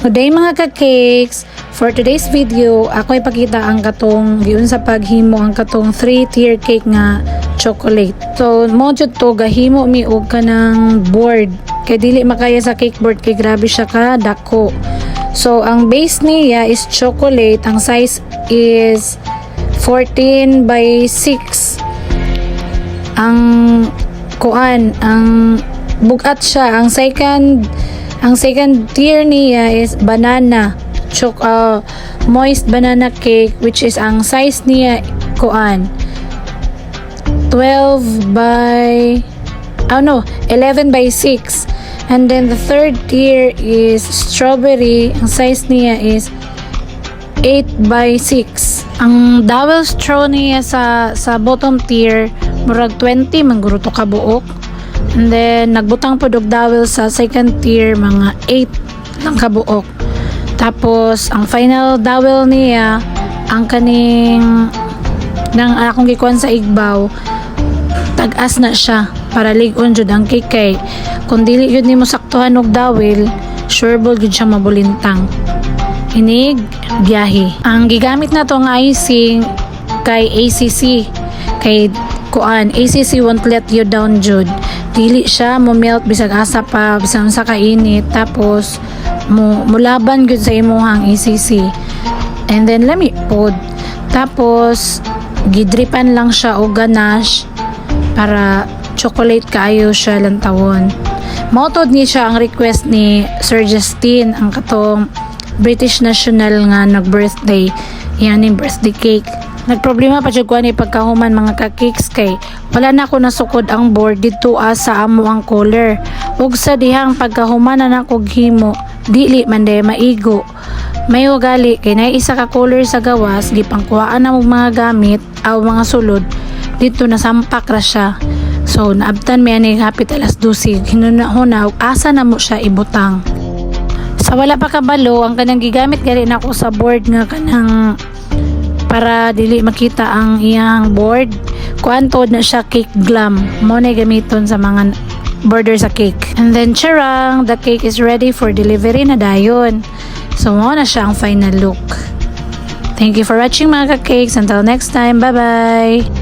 Good day mga ka-cakes! For today's video, ako ipakita ang katong giun sa paghimo ang katong 3-tier cake nga chocolate. So, mo jud to gahimo mi og kanang board. Kay dili makaya sa cake board kay grabe siya ka dako. So, ang base niya is chocolate. Ang size is 14 by 6. Ang bugat siya. Ang second tier niya is banana moist banana cake, which is ang size niya 11 by 6. And then the third tier is strawberry. Ang size niya is 8 by 6. Ang dowel straw niya sa bottom tier murag 20 mangguro to ka buok. And then nagbutang po og dowel sa second tier mga 8 lang kabuok. Tapos ang final dowel niya ang kaning nang akong gikuan sa igbaw, tag-as na siya para lig-on jud ang cake kay kung dili yun nimo saktuhan og dowel, sure ball jud siya mabulintang. Inig biyahe. Ang gigamit na tong icing kay ACC kay ACC won't let you down jud. Dili siya mo melt bisag asa pa bisag sa kainit, tapos mulaban gyud sa imuhang ACC. And then lami pod. Tapos gidripan lang siya og ganache para chocolate kaayo siya lantawon. Mautod ni siya ang request ni Sir Justin, ang katong British national nga nag-birthday. Yan yung birthday cake. Nagproblema pa jud ko ni pagkahuman mga ka-cakes kay wala na ako nasukod ang board dito sa amo ang color. Ug sa dihang pagkahuman na nako himo, dili man day maigo. May ugali kay nay isa ka color sa gawas, gipangkuhaan na og mga gamit aw mga sulod. Dito nasampak ra siya. So naabtan mi ani hapit alas 12. Hinuna-huna og asa na mo siya ibutang. Sa wala pa kabalo, ang kanang gigamit gali nako sa board nga kanang para dili makita ang iyang board. Kuantod na siya cake glam. Mo na gamiton sa mga border sa cake. And then charang, the cake is ready for delivery na dayon. So mo na siya ang final look. Thank you for watching mga ka-cakes. Until next time, bye-bye!